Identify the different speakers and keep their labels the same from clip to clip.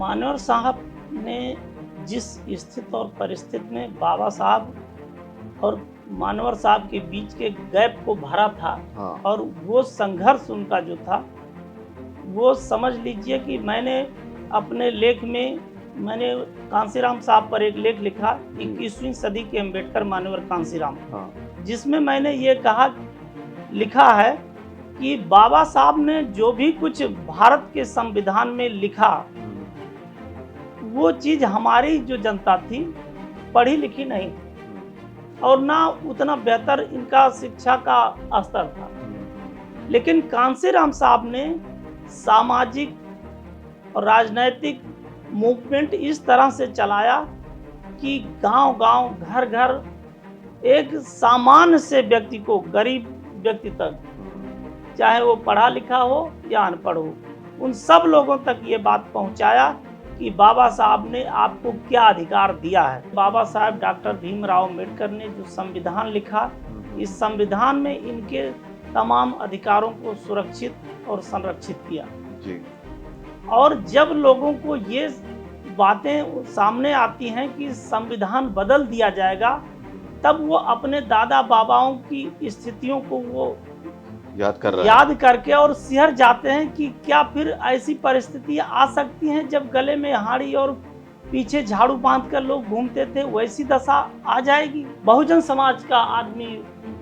Speaker 1: मानवर साहब ने जिस स्थिति और परिस्थिति में बाबा साहब और मानवर साहब के बीच के गैप को भरा था,
Speaker 2: हाँ।
Speaker 1: और वो संघर्ष उनका जो था, वो समझ लीजिए कि मैंने अपने लेख में मैंने कांसीराम साहब पर एक लेख लिखा, 21वीं सदी के अम्बेडकर मानवर कांसीराम,
Speaker 2: हाँ।
Speaker 1: जिसमें मैंने ये लिखा है कि बाबा साहब ने जो भी कुछ भारत के संविधान में लिखा, वो चीज हमारी जो जनता थी पढ़ी लिखी नहीं, और ना उतना बेहतर इनका शिक्षा का स्तर था। लेकिन कांसीराम साहब ने सामाजिक और राजनैतिक मूवमेंट इस तरह से चलाया कि गांव-गांव, घर-घर, एक सामान्य से व्यक्ति को, गरीब व्यक्ति तक, चाहे वो पढ़ा लिखा हो या अनपढ़ हो, उन सब लोगों तक ये बात पहुंचाया कि बाबा साहब ने आपको क्या अधिकार दिया है। बाबा साहब डॉक्टर भीमराव अम्बेडकर ने जो संविधान लिखा, इस संविधान में इनके तमाम अधिकारों को सुरक्षित और संरक्षित किया
Speaker 2: जी।
Speaker 1: और जब लोगों को ये बातें सामने आती हैं कि संविधान बदल दिया जाएगा, तब वो अपने दादा बाबाओं की स्थितियों को वो याद करके और सिहर जाते हैं कि क्या फिर ऐसी परिस्थितियां आ सकती हैं जब गले में हाड़ी और पीछे झाड़ू बांधकर लोग घूमते थे, वैसी दशा आ जाएगी। बहुजन समाज का आदमी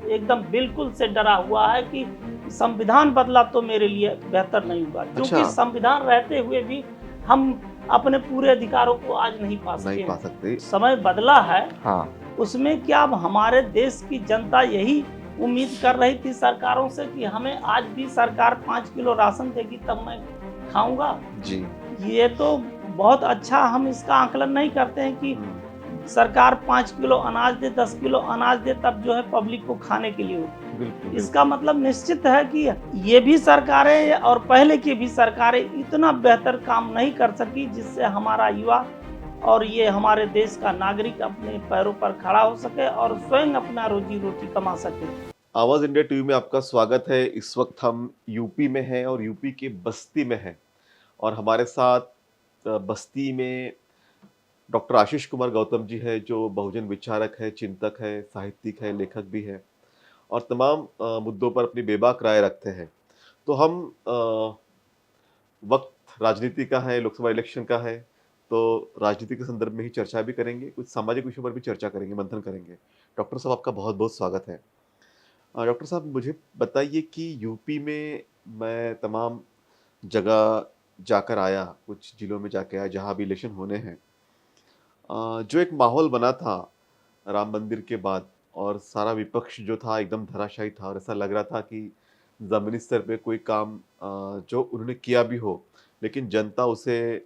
Speaker 1: एकदम बिल्कुल से डरा हुआ है कि संविधान बदला तो मेरे लिए बेहतर नहीं होगा, क्योंकि संविधान रहते हुए भी हम अपने पूरे अधिकारों को आज नहीं पा सकते। समय बदला है। हाँ। उसमें क्या अब हमारे देश की जनता यही उम्मीद कर रही थी सरकारों से कि हमें आज भी सरकार 5 किलो राशन देगी तब मैं खाऊंगा जी। ये तो बहुत अच्छा, हम इसका आकलन नहीं करते हैं कि सरकार 5 किलो अनाज दे, 10 किलो अनाज दे, तब जो है पब्लिक को खाने के लिए हो। इसका मतलब निश्चित है कि ये भी सरकारें और पहले की भी सरकारें इतना बेहतर काम नहीं कर सकी जिससे हमारा युवा और ये हमारे देश का नागरिक अपने पैरों पर खड़ा हो सके और स्वयं अपना रोजी रोटी कमा सके।
Speaker 2: आवाज इंडिया टीवी में आपका स्वागत है। इस वक्त हम यूपी में हैं और यूपी के बस्ती में हैं, और हमारे साथ बस्ती में डॉक्टर आशीष कुमार गौतम जी है, जो बहुजन विचारक है, चिंतक है, साहित्यिक है, लेखक भी है और तमाम मुद्दों पर अपनी बेबाक राय रखते हैं। तो हम वक्त राजनीति का है, लोकसभा इलेक्शन का है, तो राजनीति के संदर्भ में ही चर्चा भी करेंगे, कुछ सामाजिक विषयों पर भी चर्चा करेंगे, मंथन करेंगे। डॉक्टर साहब, आपका बहुत बहुत स्वागत है। डॉक्टर साहब, मुझे बताइए कि यूपी में मैं तमाम जगह जाकर आया, कुछ जिलों में जाके आया जहाँ भी इलेक्शन होने हैं। जो एक माहौल बना था राम मंदिर के बाद, और सारा विपक्ष जो था एकदम धराशायी था, और ऐसा लग रहा था कि ज़मीनी स्तर पे कोई काम जो उन्होंने किया भी हो, लेकिन जनता उसे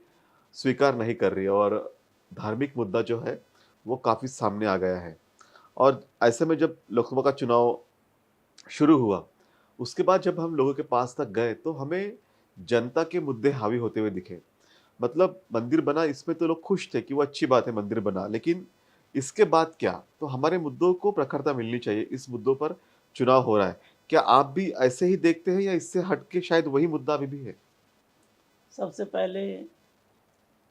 Speaker 2: स्वीकार नहीं कर रही है, और धार्मिक मुद्दा जो है वो काफ़ी सामने आ गया है। और ऐसे में जब लोकसभा का चुनाव शुरू हुआ, उसके बाद जब हम लोगों के पास तक गए तो हमें जनता के मुद्दे हावी होते हुए दिखे। मतलब मंदिर बना, इसमें तो लोग खुश थे कि वो अच्छी बात है मंदिर बना, लेकिन इसके बाद क्या? तो हमारे मुद्दों को प्रखरता मिलनी चाहिए, इस मुद्दों पर चुनाव हो रहा है। क्या आप भी ऐसे ही देखते हैं या इससे हट के शायद वही मुद्दा अभी भी है?
Speaker 1: सबसे पहले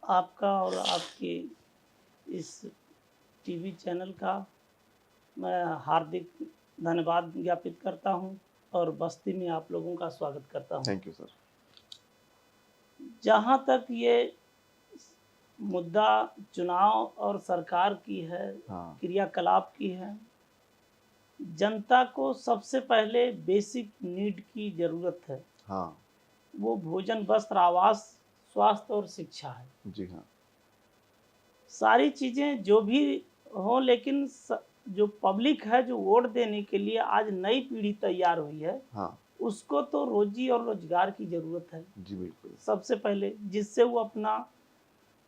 Speaker 1: आपका और आपके इस टीवी चैनल का मैं हार्दिक धन्यवाद ज्ञापित करता हूं और बस्ती में आप लोगों का स्वागत करता हूं।
Speaker 2: Thank you sir.
Speaker 1: जहां तक ये मुद्दा चुनाव और सरकार की है, क्रियाकलाप की है, जनता को सबसे पहले बेसिक नीड की जरूरत है। हाँ। वो भोजन, वस्त्र, आवास, स्वास्थ्य और शिक्षा है।
Speaker 2: जी हाँ।
Speaker 1: सारी चीजें जो भी हो, लेकिन जो पब्लिक है, जो वोट देने के लिए आज नई पीढ़ी तैयार हुई है, हाँ, उसको तो रोजी और रोजगार की जरूरत है। जी बिल्कुल। सबसे पहले जिससे वो अपना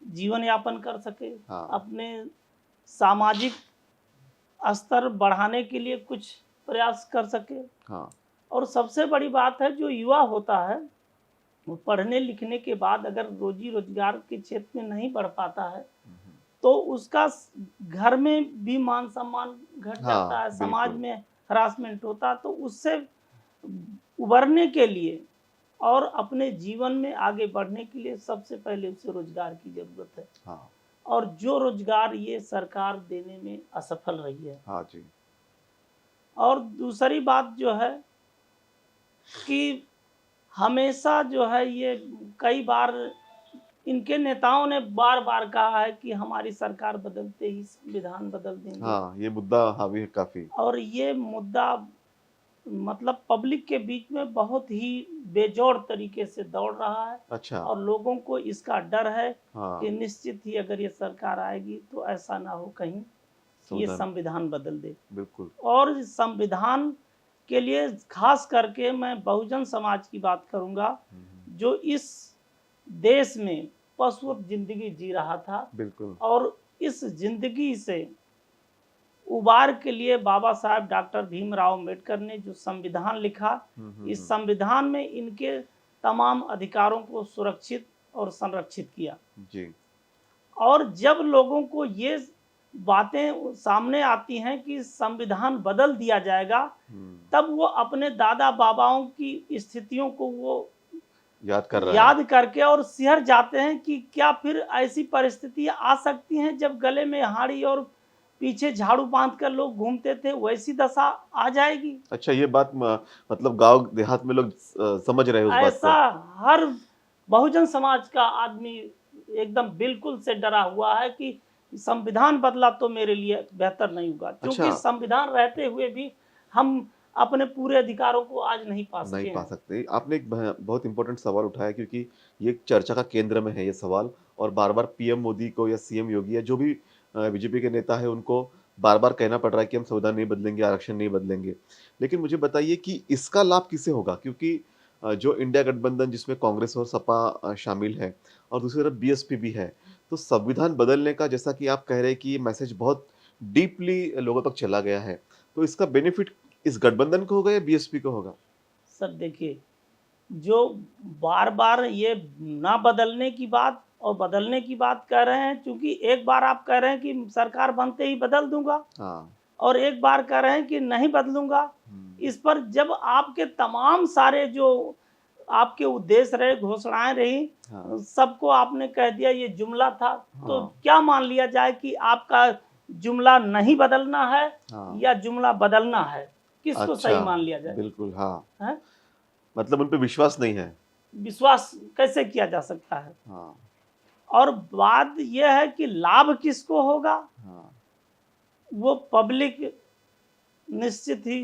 Speaker 1: जीवन यापन कर सके, हाँ, अपने सामाजिक स्तर बढ़ाने के लिए कुछ प्रयास कर सके। हाँ। और सबसे बड़ी बात है, जो युवा होता है वो पढ़ने लिखने के बाद अगर रोजी रोजगार के क्षेत्र में नहीं बढ़ पाता है, तो उसका घर में भी मान सम्मान घट जाता है, समाज में हरासमेंट होता है। तो उससे उबरने के लिए और अपने जीवन में आगे बढ़ने के लिए सबसे पहले उसे रोजगार की जरूरत है।
Speaker 2: हाँ।
Speaker 1: और जो रोजगार ये सरकार देने में असफल रही है।
Speaker 2: हाँ जी।
Speaker 1: और दूसरी बात जो है कि हमेशा जो है ये कई बार इनके नेताओं ने बार बार कहा है कि हमारी सरकार बदलते ही संविधान बदल देंगे।
Speaker 2: हाँ, ये मुद्दा हावी है काफ़ी।
Speaker 1: और ये मुद्दा मतलब पब्लिक के बीच में बहुत ही बेजोड़ तरीके से दौड़ रहा है।
Speaker 2: अच्छा।
Speaker 1: और लोगों को इसका डर है कि
Speaker 2: हाँ,
Speaker 1: निश्चित ही अगर ये सरकार आएगी तो ऐसा ना हो कहीं कि ये
Speaker 2: संविधान
Speaker 1: संविधान बदल दे।
Speaker 2: बिल्कुल।
Speaker 1: और इस संविधान के लिए खास करके मैं बहुजन समाज की बात करूंगा,
Speaker 2: हुँ,
Speaker 1: जो इस देश में पशुवत जिंदगी जी रहा था।
Speaker 2: बिल्कुल।
Speaker 1: और इस जिंदगी से उबार के लिए बाबा साहब डॉक्टर भीमराव अम्बेडकर ने जो संविधान लिखा, इस
Speaker 2: हुँ।
Speaker 1: संविधान में इनके तमाम अधिकारों को सुरक्षित और संरक्षित किया।
Speaker 2: जी।
Speaker 1: और जब लोगों को ये बातें सामने आती हैं कि संविधान बदल दिया जाएगा,
Speaker 2: हुँ,
Speaker 1: तब वो अपने दादा बाबाओं की स्थितियों को वो
Speaker 2: याद कर रहा है।
Speaker 1: याद करके और सिहर जाते हैं कि क्या फिर ऐसी परिस्थितियां आ सकती हैं जब गले में हाड़ी और पीछे झाड़ू बांध कर लोग घूमते थे, वैसी दशा आ जाएगी।
Speaker 2: अच्छा, ये बात मतलब गाँव देहात में लोग समझ रहे हैं उस बात
Speaker 1: ऐसा
Speaker 2: को।
Speaker 1: हर बहुजन समाज का आदमी एकदम बिल्कुल से डरा हुआ है कि संविधान बदला तो मेरे लिए बेहतर नहीं होगा,
Speaker 2: अच्छा,
Speaker 1: क्योंकि संविधान रहते हुए भी हम अपने पूरे अधिकारों को आज नहीं पा
Speaker 2: नहीं
Speaker 1: सके
Speaker 2: पा
Speaker 1: हैं।
Speaker 2: सकते। आपने एक बहुत इम्पोर्टेंट सवाल उठाया क्योंकि ये एक चर्चा का केंद्र में है ये सवाल और बार-बार पीएम मोदी को या सीएम योगी या जो भी बीजेपी के नेता हैं उनको बार-बार कहना पड़ रहा है कि हम संविधान नहीं बदलेंगे, आरक्षण नहीं बदलेंगे। लेकिन मुझे बताइए कि इसका लाभ किसे होगा? क्योंकि जो इंडिया गठबंधन जिसमें कांग्रेस और सपा शामिल है और दूसरी तरफ बीएसपी भी है। तो संविधान बदलने का जैसा कि आप कह रहे हैं कि ये मैसेज बहुत डीपली लोगों तक चला गया है। तो इसका बेनिफिट इस गठबंधन को होगा या बीएसपी को होगा?
Speaker 1: सर देखिए, जो बार बार ये ना बदलने की बात और बदलने की बात कह रहे हैं, क्योंकि एक बार आप कह रहे हैं कि सरकार बनते ही बदल दूंगा
Speaker 2: हाँ।
Speaker 1: और एक बार कह रहे हैं कि नहीं बदलूंगा।
Speaker 2: हुँ।
Speaker 1: इस पर जब आपके तमाम सारे जो आपके उद्देश्य रहे, घोषणाएं रही,
Speaker 2: हाँ,
Speaker 1: सबको आपने कह दिया ये जुमला था, तो
Speaker 2: हाँ,
Speaker 1: क्या मान लिया जाए कि आपका जुमला नहीं बदलना है
Speaker 2: हाँ।
Speaker 1: या जुमला बदलना है? किसको
Speaker 2: अच्छा,
Speaker 1: सही मान लिया जाए?
Speaker 2: बिल्कुल, हाँ।
Speaker 1: हैं?
Speaker 2: मतलब उन पे विश्वास नहीं है।
Speaker 1: विश्वास कैसे किया जा सकता है?
Speaker 2: हाँ,
Speaker 1: और बात यह है कि लाभ किसको होगा,
Speaker 2: हाँ,
Speaker 1: वो पब्लिक निश्चित ही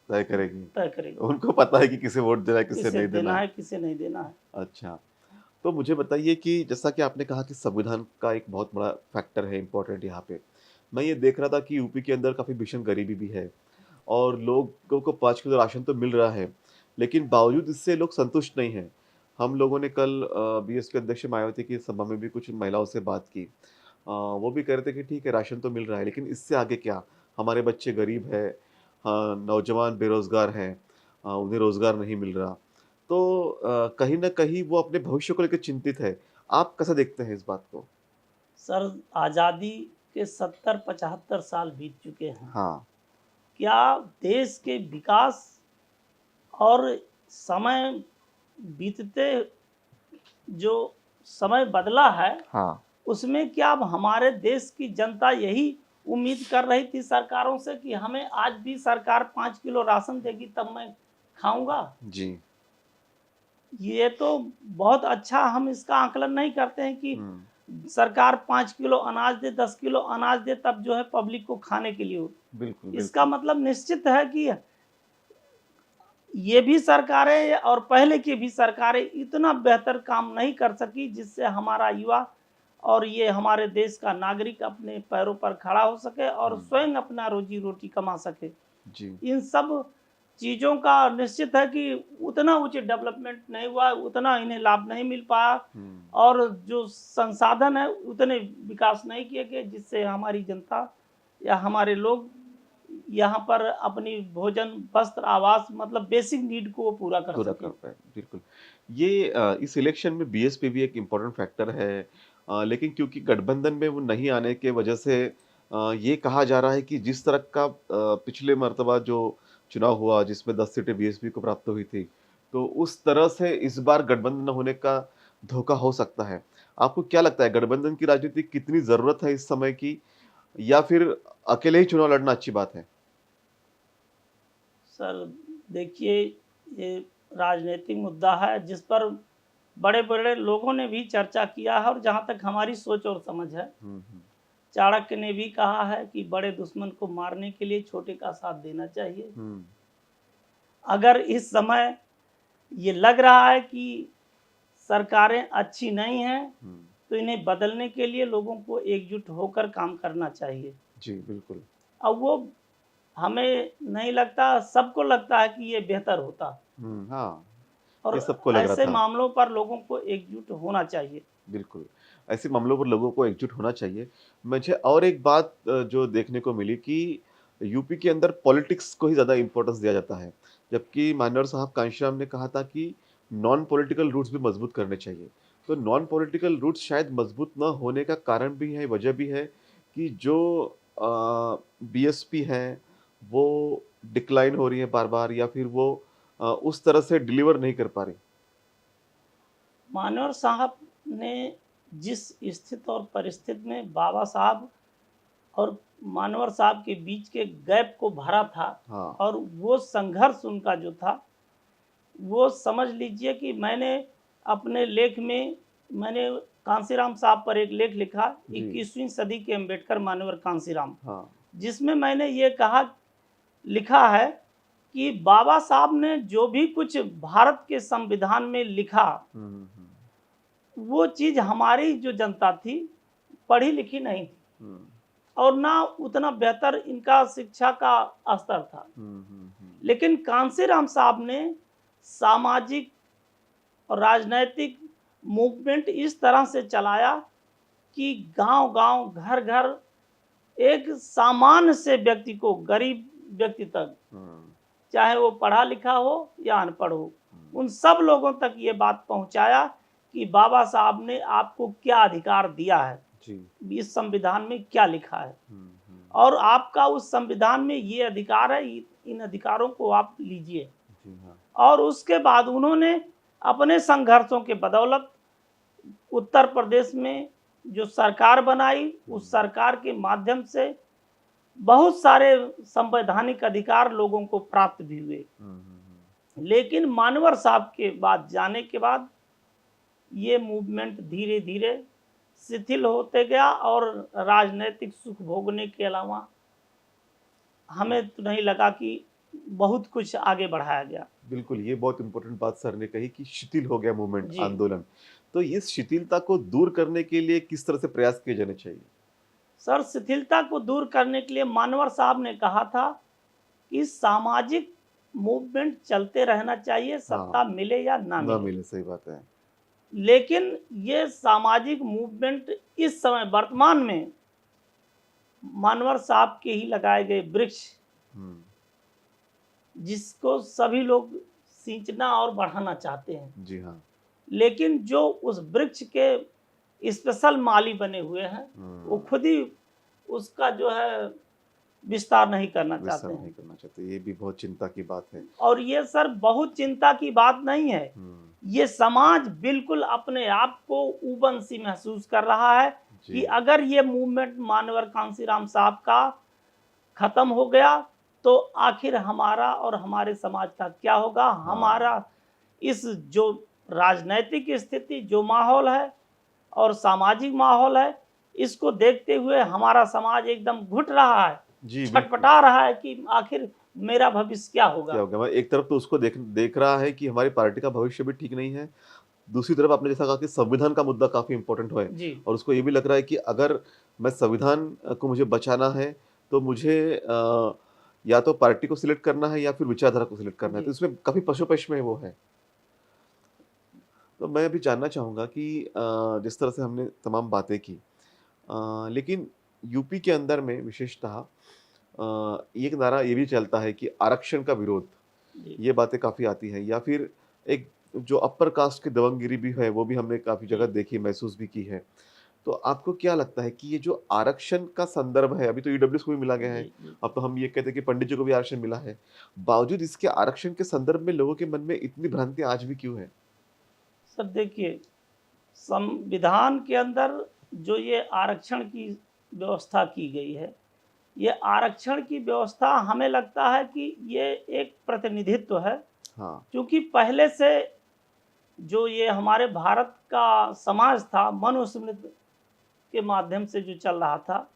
Speaker 2: तय करेगी।
Speaker 1: तय करेगी,
Speaker 2: उनको पता है कि किसे वोट देना है, किसे
Speaker 1: किसे
Speaker 2: नहीं देना
Speaker 1: देना
Speaker 2: है।
Speaker 1: है किसे नहीं देना है।
Speaker 2: अच्छा, तो मुझे बताइए कि जैसा कि आपने कहा कि संविधान का एक बहुत बड़ा फैक्टर है इम्पोर्टेंट यहाँ पे। मैं ये देख रहा था कि यूपी के अंदर काफ़ी भीषण गरीबी भी है और लोगों को 5 किलो राशन तो मिल रहा है, लेकिन बावजूद इससे लोग संतुष्ट नहीं हैं। हम लोगों ने कल बीएसपी अध्यक्ष मायावती की सभा में भी कुछ महिलाओं से बात की। वो भी कह रहे थे कि ठीक है राशन तो मिल रहा है, लेकिन इससे आगे क्या? हमारे बच्चे गरीब हैं, नौजवान बेरोज़गार हैं, उन्हें रोज़गार नहीं मिल रहा। तो कहीं न कहीं वो अपने भविष्य को लेकर चिंतित है। आप कैसे देखते हैं इस बात को?
Speaker 1: सर, आज़ादी के 70-75 साल बीत चुके हैं।
Speaker 2: हाँ,
Speaker 1: क्या देश के विकास और समय बीतते जो समय बदला है,
Speaker 2: हाँ।
Speaker 1: उसमें क्या अब हमारे देश की जनता यही उम्मीद कर रही थी सरकारों से कि हमें आज भी सरकार 5 किलो राशन देगी तब मैं खाऊंगा?
Speaker 2: जी।
Speaker 1: ये तो बहुत अच्छा, हम इसका आकलन नहीं करते हैं कि
Speaker 2: हुँ,
Speaker 1: सरकार 5 किलो अनाज दे, 10 किलो अनाज दे, तब जो है पब्लिक को खाने के लिए हो।
Speaker 2: बिल्कुल,
Speaker 1: इसका
Speaker 2: बिल्कुल।
Speaker 1: मतलब निश्चित है कि ये भी सरकारें और पहले की भी सरकारें इतना बेहतर काम नहीं कर सकी जिससे हमारा युवा और ये हमारे देश का नागरिक अपने पैरों पर खड़ा हो सके और
Speaker 2: हुँ,
Speaker 1: स्वयं अपना रोजी रोटी कमा सके।
Speaker 2: जी।
Speaker 1: इन सब चीज़ों का निश्चित है कि उतना उचित डेवलपमेंट नहीं हुआ, उतना इन्हें लाभ नहीं मिल पाया
Speaker 2: हुँ,
Speaker 1: और जो संसाधन है उतने विकास नहीं किए गए जिससे हमारी जनता या हमारे लोग यहाँ पर अपनी भोजन, वस्त्र, आवास मतलब बेसिक नीड को वो पूरा कर
Speaker 2: पूरा कर
Speaker 1: सकें।
Speaker 2: पाएँ, बिल्कुल। ये इस इलेक्शन में बीएसपी भी एक इम्पोर्टेंट फैक्टर है लेकिन क्योंकि गठबंधन में वो नहीं आने के वजह से ये कहा जा रहा है कि जिस तरह का पिछले मर्तबा जो चुनाव हुआ जिसमें 10 सीटें बीएसपी को प्राप्त हुई थी, तो उस तरह से इस बार गठबंधन होने का धोखा हो सकता है। आपको क्या लगता है गठबंधन की राजनीति कितनी ज़रूरत है इस समय की या फिर अकेले ही चुनाव लड़ना अच्छी बात है?
Speaker 1: सर देखिए, ये राजनीतिक मुद्दा है जिस पर बड़े बड़े लोगों ने भी चर्चा किया है, और जहाँ तक हमारी सोच और समझ है,
Speaker 2: हुँ, हुँ।
Speaker 1: चाणक्य ने भी कहा है कि बड़े दुश्मन को मारने के लिए छोटे का साथ देना चाहिए।
Speaker 2: हुँ,
Speaker 1: अगर इस समय ये लग रहा है कि सरकारें अच्छी नहीं हैं,
Speaker 2: हुँ।
Speaker 1: तो इन्हें बदलने के लिए लोगों को एकजुट होकर काम करना चाहिए।
Speaker 2: जी, बिल्कुल।
Speaker 1: अब वो हमें नहीं लगता, सबको लगता है कि ये बेहतर होता,
Speaker 2: हाँ,
Speaker 1: और
Speaker 2: ये सबको लग रहा
Speaker 1: ऐसे
Speaker 2: था।
Speaker 1: मामलों पर लोगों को एकजुट होना चाहिए।
Speaker 2: बिल्कुल, ऐसे मामलों पर लोगों को एकजुट होना चाहिए। मुझे और एक बात जो देखने को मिली कि यूपी के अंदर पॉलिटिक्स को ही ज़्यादा इम्पोर्टेंस दिया जाता है। जबकि मान्यवर साहब कांशीराम ने कहा था कि नॉन पॉलिटिकल रूट्स भी मज़बूत करने चाहिए। तो नॉन पॉलिटिकल रूट्स शायद मज़बूत ना होने का कारण भी है, वजह भी है कि जो बीएसपी है, वो डिक्लाइन हो रही है बार-बार या फिर वो उस तरह से डिलीवर नहीं कर पा रही।
Speaker 1: मानवर साहब ने जिस स्थिति और परिस्थिति में बाबा साहब और मानवर साहब के बीच के गैप को भरा था,
Speaker 2: हाँ,
Speaker 1: और वो संघर्ष उनका जो था, वो समझ लीजिए कि मैंने अपने लेख में मैंने कांसीराम साहब पर एक लेख लिखा,
Speaker 2: जी।
Speaker 1: 21वीं सदी के अंबेडकर मानवर कांसीराम,
Speaker 2: हाँ।
Speaker 1: जिसमें मैंने ये कहा लिखा है कि बाबा साहब ने जो भी कुछ भारत के संविधान में लिखा,
Speaker 2: हुँ, हुँ, हुँ।
Speaker 1: वो चीज़ हमारी जो जनता थी, पढ़ी लिखी नहीं थी,
Speaker 2: हुँ,
Speaker 1: और ना उतना बेहतर इनका शिक्षा का स्तर था।
Speaker 2: हुँ, हुँ, हुँ।
Speaker 1: लेकिन कांसीराम साहब ने सामाजिक और राजनैतिक मूवमेंट इस तरह से चलाया कि गांव-गांव, घर-घर, एक सामान्य से व्यक्ति को, गरीब व्यक्ति तक,
Speaker 2: हुँ,
Speaker 1: चाहे वो पढ़ा लिखा हो या अनपढ़ हो,
Speaker 2: हुँ।
Speaker 1: उन सब लोगों तक ये बात पहुंचाया कि बाबा साहब ने आपको क्या अधिकार दिया है,
Speaker 2: जी।
Speaker 1: इस संविधान में क्या लिखा है,
Speaker 2: हुँ, हुँ।
Speaker 1: और आपका उस संविधान में ये अधिकार है, इन अधिकारों को आप लीजिए।
Speaker 2: जी हाँ।
Speaker 1: और उसके बाद उन्होंने अपने संघर्षों के बदौलत उत्तर प्रदेश में जो सरकार बनाई, उस सरकार के माध्यम से बहुत सारे संवैधानिक अधिकार लोगों को प्राप्त भी हुए।
Speaker 2: हुँ, हुँ, हुँ।
Speaker 1: लेकिन मानवर साहब के बाद जाने के बाद ये मूवमेंट धीरे धीरे शिथिल होते गया, और राजनीतिक सुख भोगने के अलावा हमें तो नहीं लगा कि बहुत कुछ आगे बढ़ाया गया।
Speaker 2: बिल्कुल, ये बहुत इम्पोर्टेंट बात सर ने कही कि शिथिल हो गया मूवमेंट,
Speaker 1: जी
Speaker 2: आंदोलन। तो इस शिथिलता को दूर करने के लिए किस तरह से प्रयास किए जाने चाहिए?
Speaker 1: सर, शिथिलता को दूर करने के लिए मानवर साहब ने कहा था कि सामाजिक मूवमेंट चलते रहना चाहिए,
Speaker 2: हाँ,
Speaker 1: सत्ता मिले या ना
Speaker 2: ना
Speaker 1: मिले।
Speaker 2: मिले, सही बात है।
Speaker 1: लेकिन ये सामाजिक मूवमेंट इस समय वर्तमान में मानवर साहब के ही लगाए गए वृक्ष,
Speaker 2: हुँ,
Speaker 1: जिसको सभी लोग सींचना और बढ़ाना चाहते हैं,
Speaker 2: जी हाँ।
Speaker 1: लेकिन जो उस वृक्ष के स्पेशल माली बने हुए हैं, वो
Speaker 2: हुँ,
Speaker 1: खुद ही उसका जो है विस्तार नहीं करना
Speaker 2: विस्तार
Speaker 1: चाहते
Speaker 2: नहीं
Speaker 1: हैं।
Speaker 2: करना चाहते, ये भी बहुत चिंता की बात है।
Speaker 1: और ये सर बहुत चिंता की बात नहीं है,
Speaker 2: हुँ,
Speaker 1: ये समाज बिल्कुल अपने आप को ऊबन सी महसूस कर रहा है कि
Speaker 2: जी,
Speaker 1: अगर ये मूवमेंट मानवर कांसीराम साहब का खत्म हो गया, तो आखिर हमारा और हमारे समाज का क्या होगा।
Speaker 2: हाँ।
Speaker 1: हमारा इस जो राजनैतिक स्थिति, जो माहौल है और सामाजिक माहौल है, इसको देखते हुए हमारा समाज एकदम घुट रहा है,
Speaker 2: जी, बिल्कुल।
Speaker 1: छटपटा रहा है कि आखिर मेरा भविष्य क्या
Speaker 2: क्या
Speaker 1: होगा।
Speaker 2: हो गया? मतलब एक तरफ तो उसको देख देख रहा है कि हमारी पार्टी का भविष्य भी ठीक नहीं है। दूसरी तरफ आपने जैसा कहा कि संविधान का मुद्दा काफ़ी इम्पोर्टेंट है
Speaker 1: जी
Speaker 2: और उसको ये भी लग रहा है कि अगर मैं संविधान को मुझे बचाना है, तो मुझे या तो पार्टी को सिलेक्ट करना है या फिर विचारधारा को सिलेक्ट करना है। तो
Speaker 1: जी
Speaker 2: इसमें काफ़ी पशो-पेश में वो है। तो मैं अभी जानना चाहूँगा कि जिस तरह से हमने तमाम बातें की लेकिन यूपी के अंदर में विशेषतः एक नारा ये भी चलता है कि आरक्षण का विरोध,
Speaker 1: जी
Speaker 2: ये बातें काफ़ी आती हैं या फिर एक जो अपर कास्ट की दबंगगिरी भी है, वो भी हमने काफ़ी जगह
Speaker 1: जी
Speaker 2: देखी, महसूस भी की है। तो आपको क्या लगता है कि ये जो आरक्षण का संदर्भ है, अभी तो ईडब्ल्यूएस को भी मिला गया है,
Speaker 1: जी जी।
Speaker 2: अब तो हम ये कहते हैं कि पंडित जी को भी आरक्षण मिला है। बावजूद इसके आरक्षण के संदर्भ में लोगों के मन में इतनी भ्रांति आज भी क्यों है?
Speaker 1: सर देखिए, संविधान के अंदर जो ये आरक्षण की व्यवस्था की गई है, ये आरक्षण की व्यवस्था हमें लगता है कि ये एक प्रतिनिधित्व है।
Speaker 2: हाँ,
Speaker 1: क्योंकि पहले से जो ये हमारे भारत का समाज था, मनुस्मृति के माध्यम से जो चल रहा था,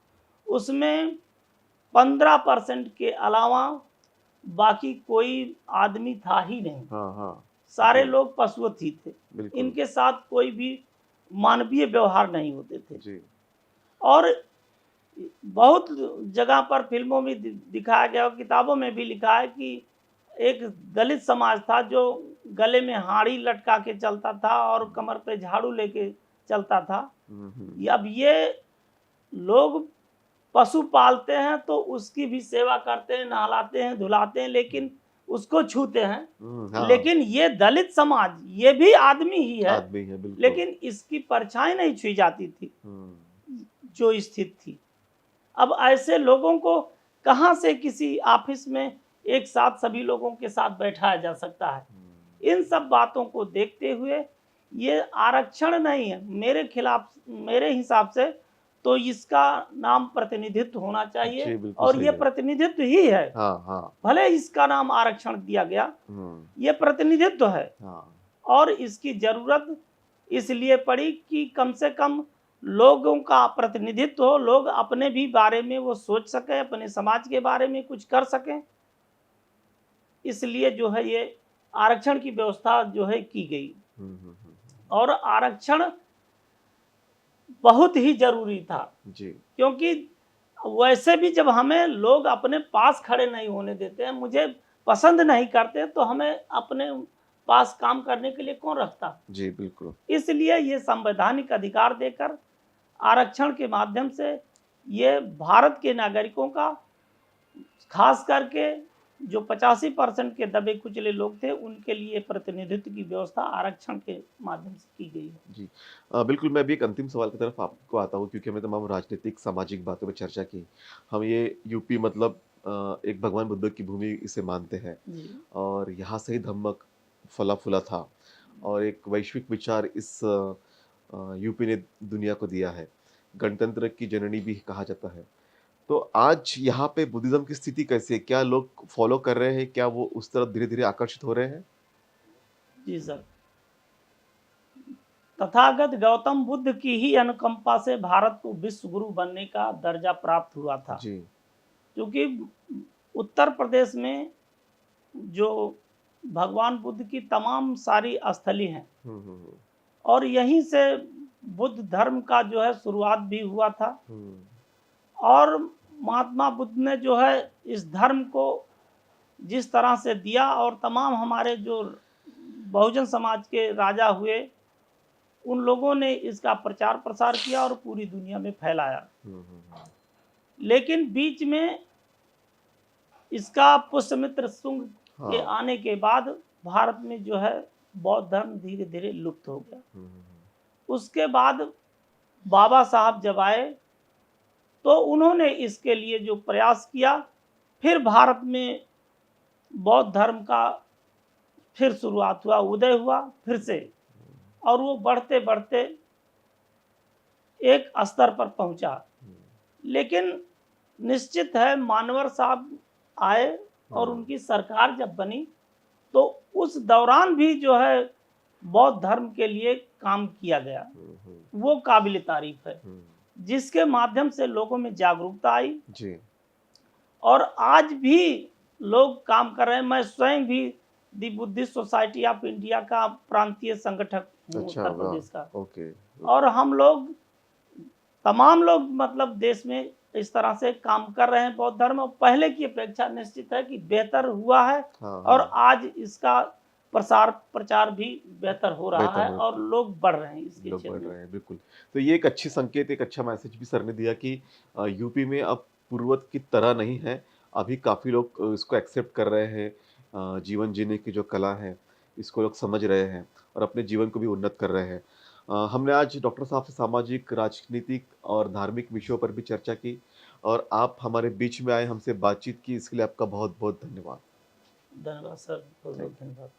Speaker 1: उसमें 15% के अलावा बाकी कोई आदमी था ही नहीं।
Speaker 2: हाँ, हाँ।
Speaker 1: सारे
Speaker 2: जी,
Speaker 1: लोग पशुवत ही थे।
Speaker 2: बिल्कुल।
Speaker 1: इनके साथ कोई भी मानवीय व्यवहार नहीं होते थे।
Speaker 2: जी।
Speaker 1: और बहुत जगह पर फिल्मों में दिखाया गया और किताबों में भी लिखा है कि एक दलित समाज था जो गले में हाड़ी लटका के चलता था और कमर पे झाड़ू लेके चलता था। अब ये लोग पशु पालते हैं तो उसकी भी सेवा करते हैं, नहलाते हैं, धुलाते हैं, लेकिन उसको छूते हैं।
Speaker 2: हाँ,
Speaker 1: लेकिन ये दलित समाज, ये भी आदमी ही है,
Speaker 2: आदमी है, बिल्कुल।
Speaker 1: लेकिन इसकी परछाई नहीं छुई जाती थी
Speaker 2: हुँ,
Speaker 1: जो स्थित थी। अब ऐसे लोगों को कहाँ से किसी ऑफिस में एक साथ सभी लोगों के साथ बैठाया जा सकता है?
Speaker 2: हुँ।
Speaker 1: इन सब बातों को देखते हुए ये आरक्षण नहीं है मेरे खिलाफ, मेरे हिसाब से तो इसका नाम प्रतिनिधित्व होना चाहिए।
Speaker 2: जी, बिल्कुल
Speaker 1: और
Speaker 2: सही
Speaker 1: ये
Speaker 2: है।
Speaker 1: प्रतिनिधित्व ही है,
Speaker 2: हाँ, हाँ।
Speaker 1: भले इसका नाम आरक्षण दिया गया,
Speaker 2: हुँ,
Speaker 1: ये प्रतिनिधित्व है।
Speaker 2: हाँ।
Speaker 1: और इसकी जरूरत इसलिए पड़ी कि कम से कम लोगों का प्रतिनिधित्व हो, लोग अपने भी बारे में वो सोच सकें, अपने समाज के बारे में कुछ कर सकें। इसलिए जो है ये आरक्षण की व्यवस्था जो है की गई।
Speaker 2: हुँ, हुँ, हुँ।
Speaker 1: और आरक्षण बहुत ही जरूरी था,
Speaker 2: जी।
Speaker 1: क्योंकि वैसे भी जब हमें लोग अपने पास खड़े नहीं होने देते हैं, मुझे पसंद नहीं करते, तो हमें अपने पास काम करने के लिए कौन रखता?
Speaker 2: जी, बिल्कुल।
Speaker 1: इसलिए ये संवैधानिक अधिकार देकर आरक्षण के माध्यम से ये भारत के नागरिकों का, खास करके जो 85% के दबे कुचले लोग थे, उनके लिए प्रतिनिधित्व की व्यवस्था आरक्षण के माध्यम से की गई है।
Speaker 2: जी। बिल्कुल, मैं भी एक अंतिम सवाल की तरफ आपको आता हूँ क्योंकि हमने तमाम राजनीतिक, सामाजिक बातों पे चर्चा की। हम ये यूपी मतलब एक भगवान बुद्ध की भूमि इसे मानते हैं
Speaker 1: जी
Speaker 2: और यहाँ से ही धम्मक फला-फूला था और एक वैश्विक विचार इस यूपी ने दुनिया को दिया है। गणतंत्र की जननी भी कहा जाता है। तो आज यहाँ पे बुद्धिज़्म की स्थिति कैसी है? क्या लोग फ़ॉलो कर रहे हैं? क्या वो उस तरफ धीरे-धीरे आकर्षित हो रहे हैं?
Speaker 1: जी सर, तथागत गौतम बुद्ध की ही अनुकंपा से भारत को विश्व गुरु बनने का दर्जा प्राप्त हुआ था।
Speaker 2: जी।
Speaker 1: क्योंकि उत्तर प्रदेश में जो भगवान बुद्ध की तमाम सारी स्थली हैं,
Speaker 2: हुँ, हुँ, हुँ।
Speaker 1: और यहीं से बुद्ध धर्म का जो है शुरुआत भी हुआ था।
Speaker 2: हुँ।
Speaker 1: और महात्मा बुद्ध ने जो है इस धर्म को जिस तरह से दिया, और तमाम हमारे जो बहुजन समाज के राजा हुए, उन लोगों ने इसका प्रचार प्रसार किया और पूरी दुनिया में फैलाया।
Speaker 2: हुँ, हुँ, हुँ।
Speaker 1: लेकिन बीच में इसका पुष्यमित्र शुंग के
Speaker 2: हाँ।
Speaker 1: आने के बाद भारत में जो है बौद्ध धर्म धीरे धीरे लुप्त हो गया।
Speaker 2: हुँ, हुँ,
Speaker 1: उसके बाद बाबा साहब जब आए तो उन्होंने इसके लिए जो प्रयास किया, फिर भारत में बौद्ध धर्म का फिर शुरुआत हुआ, उदय हुआ फिर से। और वो बढ़ते बढ़ते एक स्तर पर पहुंचा।
Speaker 2: हुँ,
Speaker 1: लेकिन निश्चित है मानवर साहब आए और
Speaker 2: हुँ,
Speaker 1: उनकी सरकार जब बनी, तो उस दौरान भी जो है बौद्ध धर्म के लिए काम किया गया,
Speaker 2: हुँ, हुँ,
Speaker 1: वो काबिल तारीफ है,
Speaker 2: हुँ।
Speaker 1: जिसके माध्यम से लोगों में जागरूकता आई।
Speaker 2: जी।
Speaker 1: और आज भी लोग काम कर रहे हैं। मैं स्वयं भी दी बुद्धिस्ट सोसाइटी ऑफ इंडिया का प्रांतीय संगठक हूँ
Speaker 2: अच्छा,
Speaker 1: उत्तर
Speaker 2: वाह!
Speaker 1: प्रदेश का।
Speaker 2: ओके।
Speaker 1: और हम लोग तमाम लोग मतलब देश में इस तरह से काम कर रहे हैं। बौद्ध धर्म पहले की अपेक्षा निश्चित है कि बेहतर हुआ है,
Speaker 2: हाँ,
Speaker 1: और
Speaker 2: हाँ,
Speaker 1: आज इसका प्रसार प्रचार भी बेहतर हो रहा
Speaker 2: बेहतर
Speaker 1: है
Speaker 2: हो
Speaker 1: और लोग बढ़ रहे हैं इसके
Speaker 2: लोग बढ़
Speaker 1: क्षेत्र में।
Speaker 2: रहे हैं, बिल्कुल। तो ये एक अच्छी संकेत, एक अच्छा मैसेज भी सर ने दिया कि यूपी में अब पूर्ववत की तरह नहीं है, अभी काफ़ी लोग इसको एक्सेप्ट कर रहे हैं। जीवन जीने की जो कला है, इसको लोग समझ रहे हैं और अपने जीवन को भी उन्नत कर रहे हैं। हमने आज डॉक्टर साहब से सामाजिक, राजनीतिक और धार्मिक विषयों पर भी चर्चा की और आप हमारे बीच में आए, हमसे बातचीत की, इसके लिए आपका बहुत-बहुत धन्यवाद।
Speaker 1: धन्यवाद सर, बहुत
Speaker 2: थैंक
Speaker 1: बहुत धन्यवाद।